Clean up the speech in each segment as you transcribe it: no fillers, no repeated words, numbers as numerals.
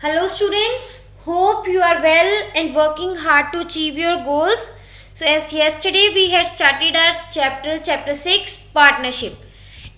Hello students, hope you are well and working hard to achieve your goals. So as yesterday we had started our chapter 6 partnership.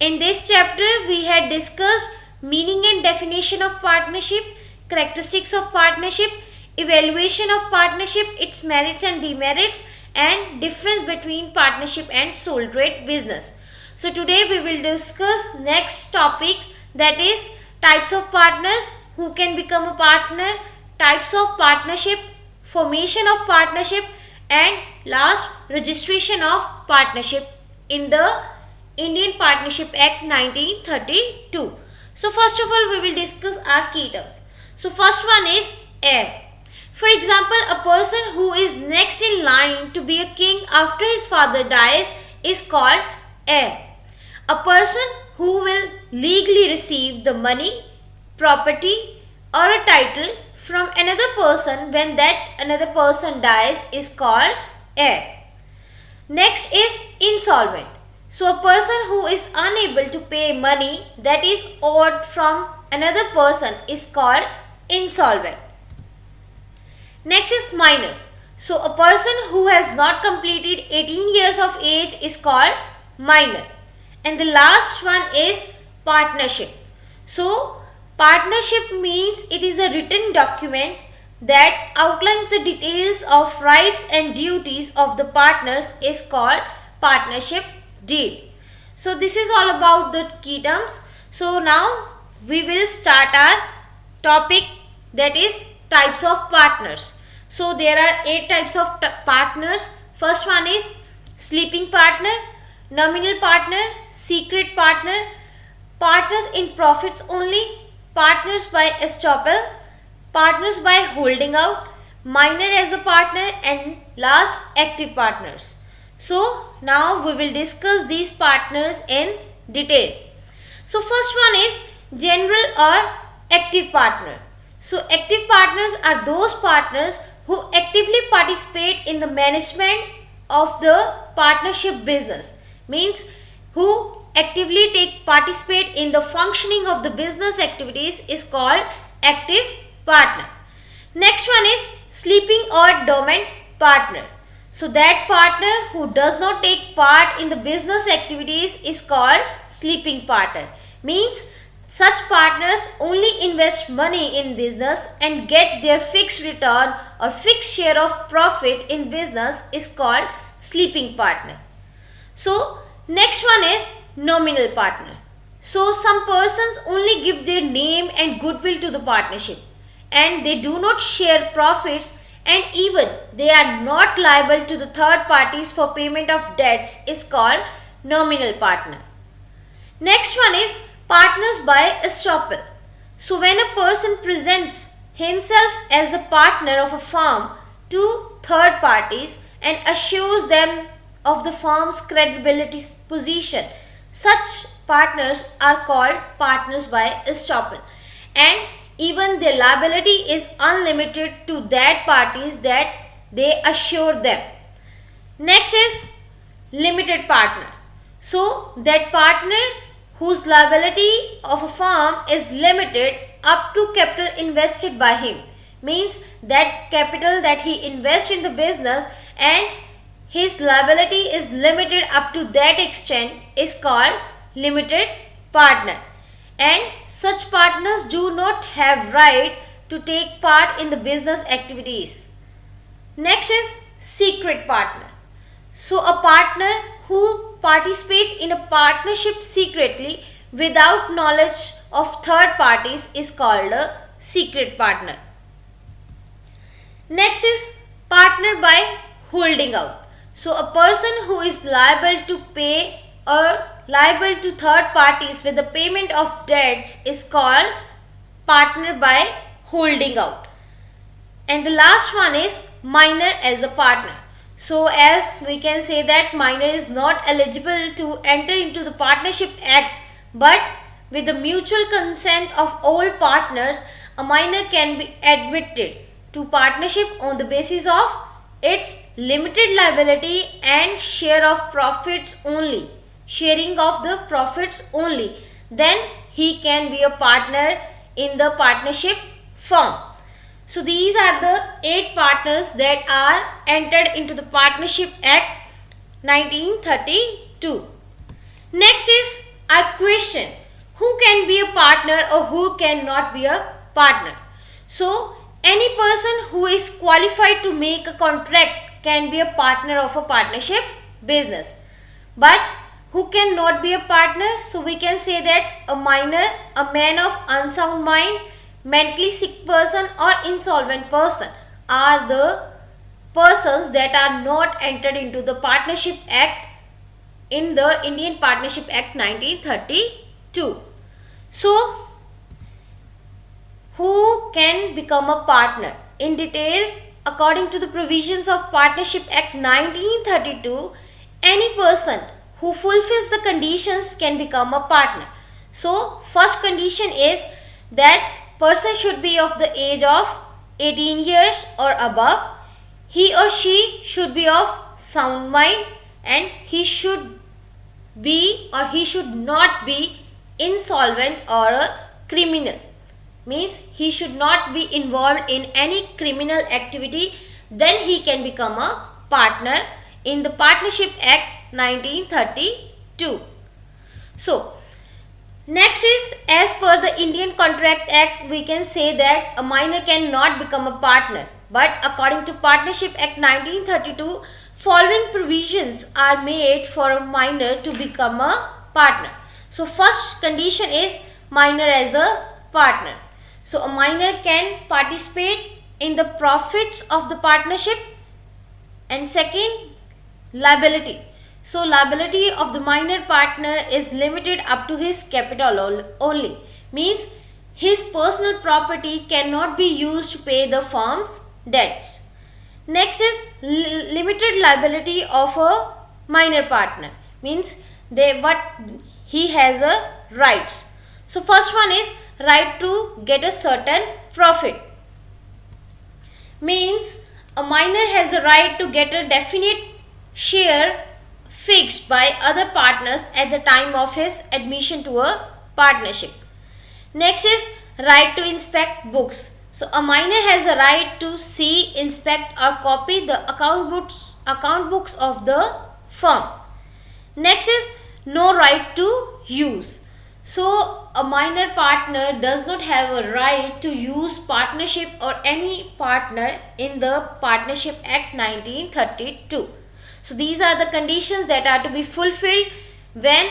In this chapter we had discussed meaning and definition of partnership, characteristics of partnership, evaluation of partnership, its merits and demerits, and difference between partnership and sole trade business. So today we will discuss next topics, that is types of partners, who can become a partner, types of partnership, formation of partnership, and last registration of partnership in the Indian Partnership Act 1932. So first of all we will discuss our key terms. So first one is heir. For example, a person who is next in line to be a king after his father dies is called heir. A person who will legally receive the money, property, or a title from another person when that another person dies is called heir. Next is insolvent. So a person who is unable to pay money that is owed from another person is called insolvent. Next is minor. So a person who has not completed 18 years of age is called minor. And the last one is partnership. So partnership means it is a written document that outlines the details of rights and duties of the partners is called partnership deed. So this is all about the key terms. So now we will start our topic, that is types of partners. So there are 8 types of partners. First one is sleeping partner, nominal partner, secret partner, partners in profits only, partners by estoppel, partners by holding out, minor as a partner, and last active partners. So now we will discuss these partners in detail. So first one is general or active partner. So active partners are those partners who actively participate in the management of the partnership business. Means who actively participate in the functioning of the business activities is called active partner. Next one is sleeping or dormant partner. So that partner who does not take part in the business activities is called sleeping partner. Means such partners only invest money in business and get their fixed return or fixed share of profit in business is called sleeping partner. So next one is nominal partner. So some persons only give their name and goodwill to the partnership and they do not share profits, and even they are not liable to the third parties for payment of debts is called nominal partner. Next one is partners by estoppel. So when a person presents himself as a partner of a firm to third parties and assures them of the firm's credibility position, such partners are called partners by estoppel, and even their liability is unlimited to that parties that they assure them. Next is limited partner. So that partner whose liability of a firm is limited up to capital invested by him, means that capital that he invests in the business and his liability is limited up to that extent is called limited partner, and such partners do not have right to take part in the business activities. Next is secret partner. So a partner who participates in a partnership secretly without knowledge of third parties is called a secret partner. Next is partner by holding out. So a person who is liable to pay or liable to third parties with the payment of debts is called partner by holding out. And the last one is minor as a partner. So as we can say that minor is not eligible to enter into the Partnership Act, but with the mutual consent of all partners, a minor can be admitted to partnership on the basis of its limited liability and share of profits only, sharing of the profits only. Then he can be a partner in the partnership firm. So these are the 8 partners that are entered into the Partnership Act 1932. Next is a question: who can be a partner or who cannot be a partner? So any person who is qualified to make a contract can be a partner of a partnership business. But who cannot be a partner? So we can say that a minor, a man of unsound mind, mentally sick person or insolvent person are the persons that are not entered into the Partnership Act in the Indian Partnership Act 1932. So who can become a partner? In detail, according to the provisions of Partnership Act 1932, any person who fulfills the conditions can become a partner. So first condition is that person should be of the age of 18 years or above. He or she should be of sound mind, and he should be or he should not be insolvent or a criminal. Means he should not be involved in any criminal activity, then he can become a partner in the Partnership Act 1932. So next is, as per the Indian Contract Act, we can say that a minor cannot become a partner. But according to Partnership Act 1932, following provisions are made for a minor to become a partner. So first condition is minor as a partner. So a minor can participate in the profits of the partnership. And second, liability. So liability of the minor partner is limited up to his capital only. Means his personal property cannot be used to pay the firm's debts. Next is limited liability of a minor partner. Means he has a rights. So first one is right to get a certain profit. Means a minor has a right to get a definite share fixed by other partners at the time of his admission to a partnership. Next is right to inspect books. So a minor has a right to see, inspect or copy the account books of the firm. Next is no right to use. So a minor partner does not have a right to use partnership or any partner in the Partnership Act 1932. So these are the conditions that are to be fulfilled when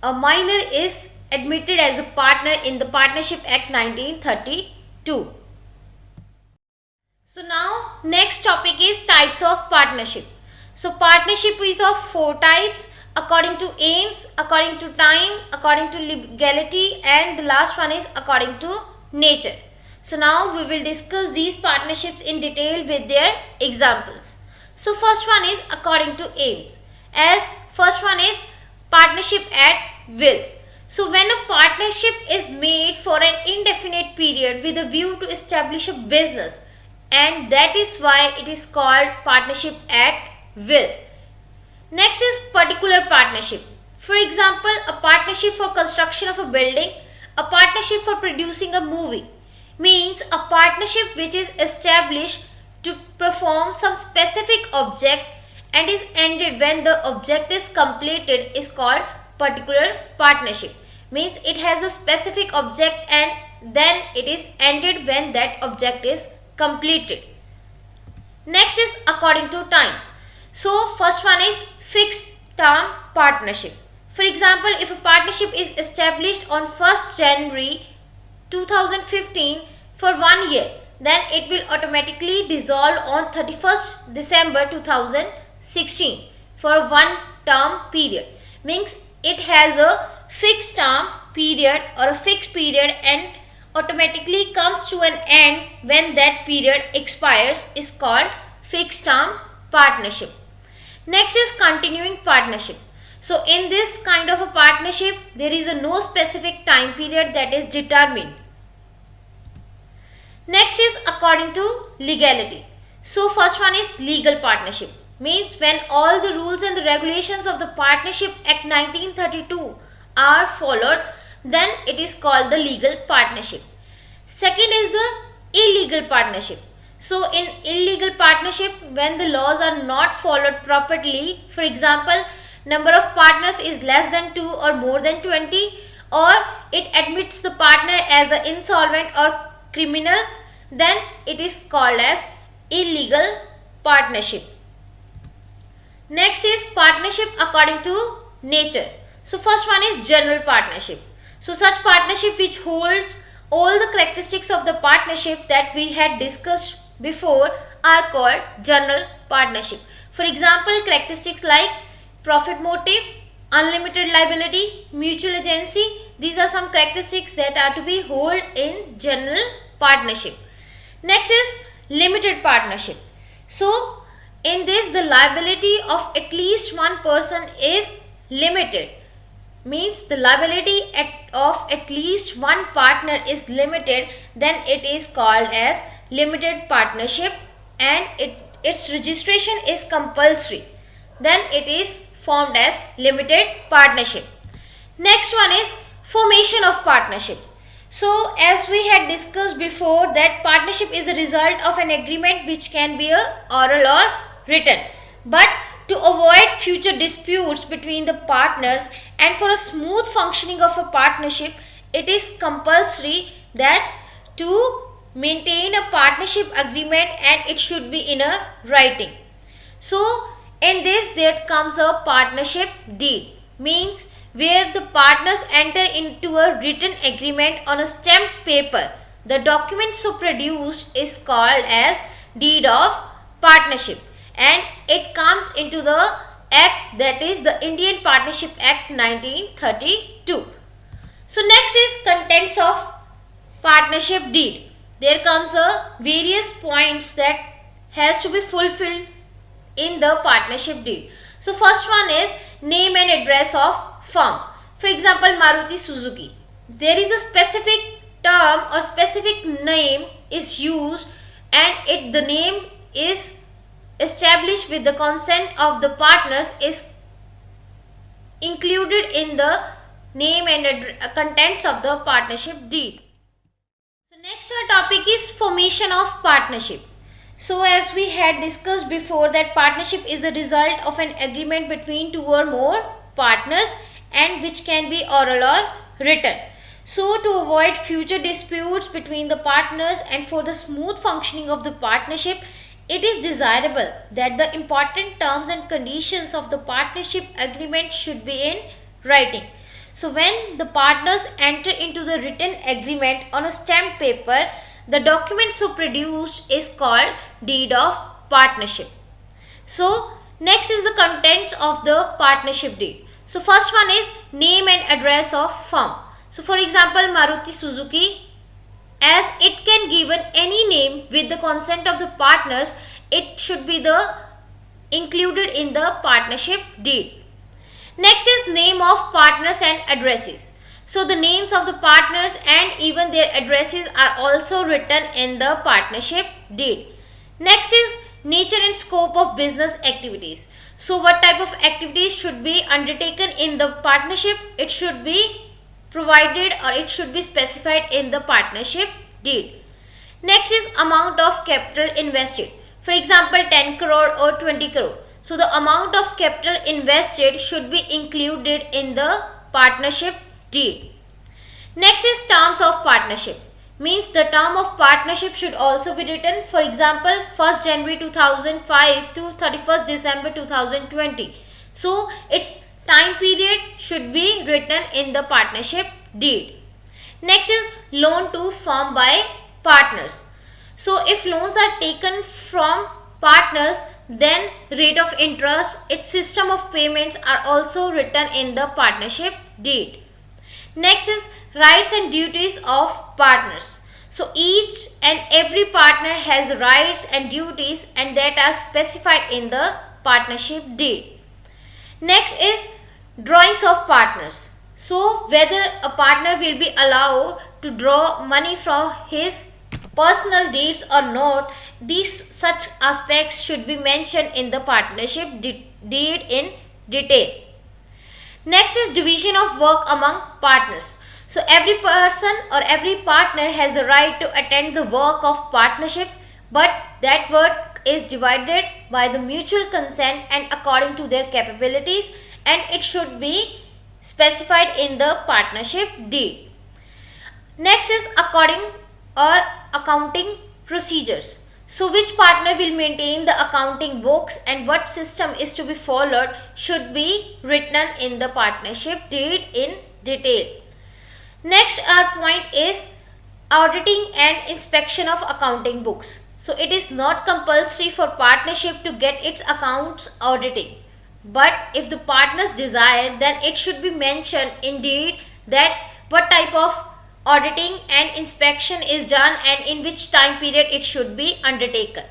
a minor is admitted as a partner in the Partnership Act 1932. So now next topic is types of partnership. So partnership is of 4 types according to aims, according to time, according to legality, and the last one is according to nature. So now we will discuss these partnerships in detail with their examples. So first one is according to aims. As first one is partnership at will. So when a partnership is made for an indefinite period with a view to establish a business, and that is why it is called partnership at will. Next is particular partnership. For example, a partnership for construction of a building, a partnership for producing a movie. Means a partnership which is established to perform some specific object and is ended when the object is completed is called particular partnership. Means it has a specific object and then it is ended when that object is completed. Next is according to time. So first one is fixed term partnership. For example, if a partnership is established on 1st January 2015 for 1 year, then it will automatically dissolve on 31st December 2016 for a 1 term period. Means it has a fixed term period or a fixed period and automatically comes to an end when that period expires is called fixed term partnership. Next is continuing partnership. So in this kind of a partnership, there is a no specific time period that is determined. Next is according to legality. So first one is legal partnership. Means when all the rules and the regulations of the Partnership Act 1932 are followed, then it is called the legal partnership. Second is the illegal partnership. So in illegal partnership, when the laws are not followed properly, for example, number of partners is less than 2 or more than 20, or it admits the partner as an insolvent or criminal, then it is called as illegal partnership. Next is partnership according to nature. So first one is general partnership. So such partnership which holds all the characteristics of the partnership that we had discussed before are called general partnership. For example, characteristics like profit motive, unlimited liability, mutual agency, these are some characteristics that are to be held in general partnership. Next is limited partnership. So in this, the liability of at least one person is limited. Means the liability of at least one partner is limited, then it is called as limited partnership, and its registration is compulsory, then it is formed as limited partnership. Next one is formation of partnership. So as we had discussed before, that partnership is a result of an agreement which can be a oral or written, but to avoid future disputes between the partners and for a smooth functioning of a partnership, it is compulsory that to maintain a partnership agreement, and it should be in a writing. So in this, there comes a partnership deed, means where the partners enter into a written agreement on a stamped paper. The document so produced is called as deed of partnership, and it comes into the act, that is the Indian Partnership Act 1932. So next is contents of partnership deed. There comes a various points that has to be fulfilled in the partnership deed. So first one is name and address of firm. For example, Maruti Suzuki. There is a specific term or specific name is used, and the name is established with the consent of the partners is included in the name and contents of the partnership deed. So next our topic is formation of partnership. So as we had discussed before, that partnership is the result of an agreement between two or more partners, and which can be oral or written. So to avoid future disputes between the partners and for the smooth functioning of the partnership, it is desirable that the important terms and conditions of the partnership agreement should be in writing. So when the partners enter into the written agreement on a stamped paper, the document so produced is called deed of partnership. So next is the contents of the partnership deed. So first one is name and address of firm. So for example, Maruti Suzuki, as it can given any name with the consent of the partners, it should be included in the partnership deed. Next is name of partners and addresses. So the names of the partners and even their addresses are also written in the partnership deed. Next is nature and scope of business activities. So what type of activities should be undertaken in the partnership? It should be provided, or it should be specified in the partnership deed. Next is amount of capital invested. For example, 10 crore or 20 crore. So the amount of capital invested should be included in the partnership deed. Next is terms of partnership. Means the term of partnership should also be written. For example, 1st January 2005 to 31st December 2020. So its time period should be written in the partnership deed. Next is loan to firm by partners. So if loans are taken from partners, then rate of interest, its system of payments are also written in the partnership deed. Next is rights and duties of partners. So each and every partner has rights and duties, and that are specified in the partnership deed. Next is drawings of partners. So whether a partner will be allowed to draw money from his personal deeds or not, these such aspects should be mentioned in the partnership deed in detail. Next is division of work among partners. So every person or every partner has a right to attend the work of partnership, but that work is divided by the mutual consent and according to their capabilities, and it should be specified in the partnership deed. Next is according or accounting procedures. So which partner will maintain the accounting books and what system is to be followed should be written in the partnership deed in detail. Next, our point is auditing and inspection of accounting books. So it is not compulsory for partnership to get its accounts auditing. But if the partners desire, then it should be mentioned in deed that what type of auditing and inspection is done and in which time period it should be undertaken.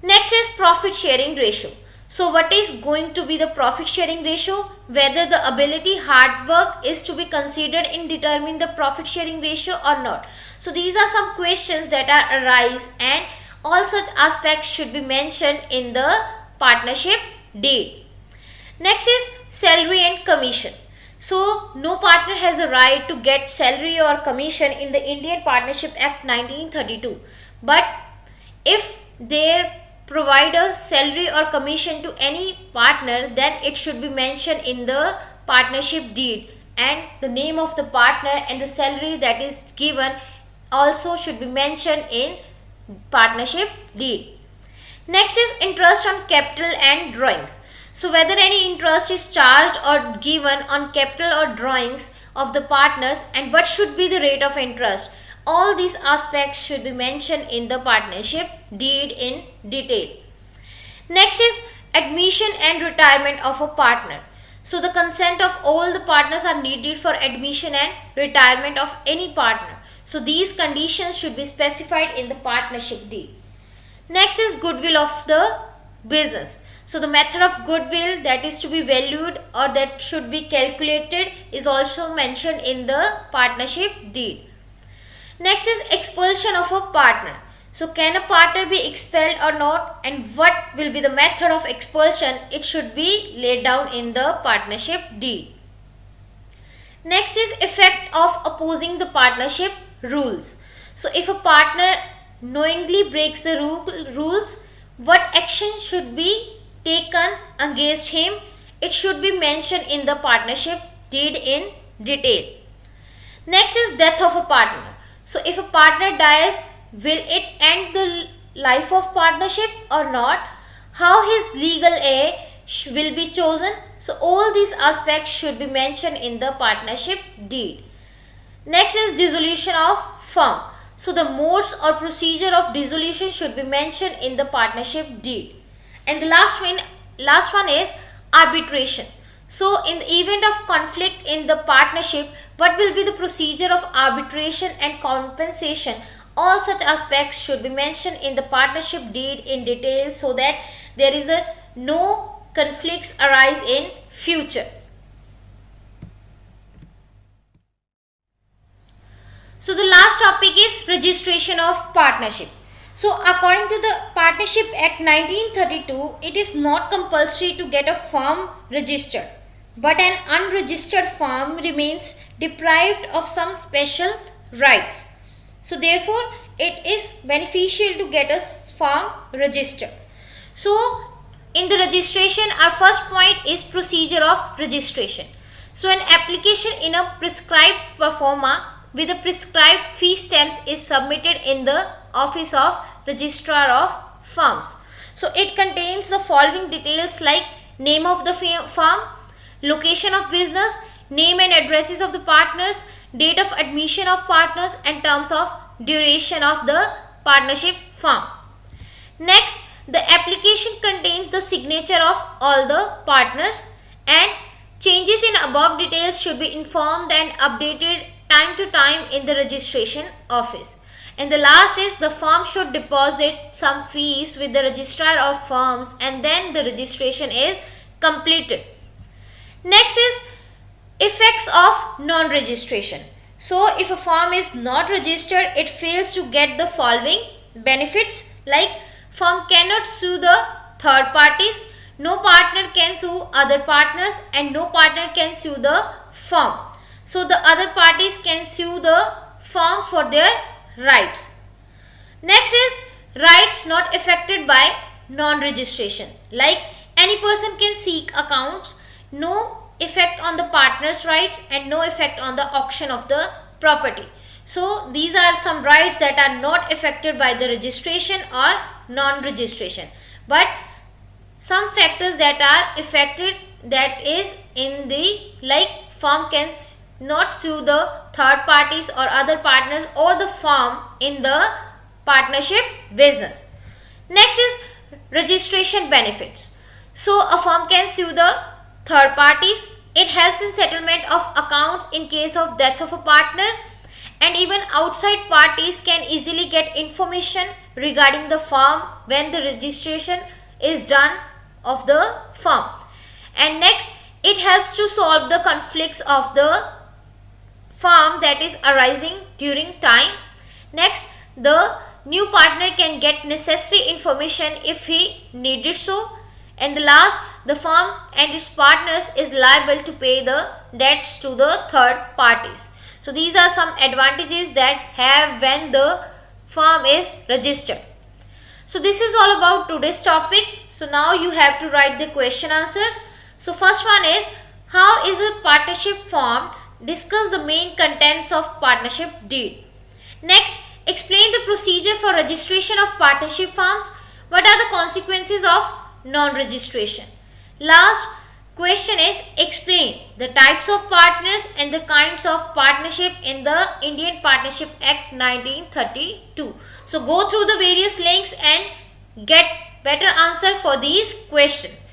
Next is profit sharing ratio. So what is going to be the profit sharing ratio? Whether the ability hard work is to be considered in determining the profit sharing ratio or not. So these are some questions that are arise, and all such aspects should be mentioned in the partnership deed. Next is salary and commission. So no partner has a right to get salary or commission in the Indian Partnership Act 1932. But if they provide a salary or commission to any partner, then it should be mentioned in the partnership deed, and the name of the partner and the salary that is given also should be mentioned in partnership deed. Next is interest on capital and drawings. So whether any interest is charged or given on capital or drawings of the partners and what should be the rate of interest. All these aspects should be mentioned in the partnership deed in detail. Next is admission and retirement of a partner. So the consent of all the partners are needed for admission and retirement of any partner. So these conditions should be specified in the partnership deed. Next is goodwill of the business. So the method of goodwill that is to be valued or that should be calculated is also mentioned in the partnership deed. Next is expulsion of a partner. So can a partner be expelled or not, and what will be the method of expulsion? It should be laid down in the partnership deed. Next is effect of opposing the partnership rules. So if a partner knowingly breaks the rules, what action should be taken against him? It should be mentioned in the partnership deed in detail. Next is death of a partner. So if a partner dies, will it end the life of partnership or not? How his legal heir will be chosen? So all these aspects should be mentioned in the partnership deed. Next is dissolution of firm. So the modes or procedure of dissolution should be mentioned in the partnership deed. And the last one is arbitration. So in the event of conflict in the partnership, what will be the procedure of arbitration and compensation? All such aspects should be mentioned in the partnership deed in detail so that there is no conflicts arise in future. So the last topic is registration of partnership. So according to the Partnership Act 1932, it is not compulsory to get a firm registered, but an unregistered firm remains deprived of some special rights. So therefore, it is beneficial to get a firm registered. So in the registration, our first point is procedure of registration. So an application in a prescribed performa with a prescribed fee stamps is submitted in the office of registrar of firms. So it contains the following details like name of the firm, location of business, name and addresses of the partners, date of admission of partners, and terms of duration of the partnership firm. Next, the application contains the signature of all the partners, and changes in above details should be informed and updated time to time in the registration office. And the last is the firm should deposit some fees with the registrar of firms, and then the registration is completed. Next is effects of non-registration. So if a firm is not registered, it fails to get the following benefits like firm cannot sue the third parties, no partner can sue other partners, and no partner can sue the firm. so the other parties can sue the firm for their rights. Next is rights not affected by non-registration. Like any person can seek accounts, no effect on the partner's rights and no effect on the auction of the property. So these are some rights that are not affected by the registration or non-registration. But some factors that are affected, that is in the, like firm can not sue the third parties or other partners or the firm in the partnership business. Next is registration benefits. So a firm can sue the third parties. It helps in settlement of accounts in case of death of a partner, and even outside parties can easily get information regarding the firm when the registration is done of the firm. And next, it helps to solve the conflicts of the firm that is arising during time. Next, the new partner can get necessary information if he needed so. And the last, the firm and its partners is liable to pay the debts to the third parties. So these are some advantages that have when the firm is registered. So this is all about today's topic. So now you have to write the question answers. So first one is, how is a partnership formed? Discuss the main contents of partnership deed. Next, explain the procedure for registration of partnership firms. What are the consequences of non-registration? Last question is, explain the types of partners and the kinds of partnership in the Indian Partnership Act 1932. So go through the various links and get better answer for these questions.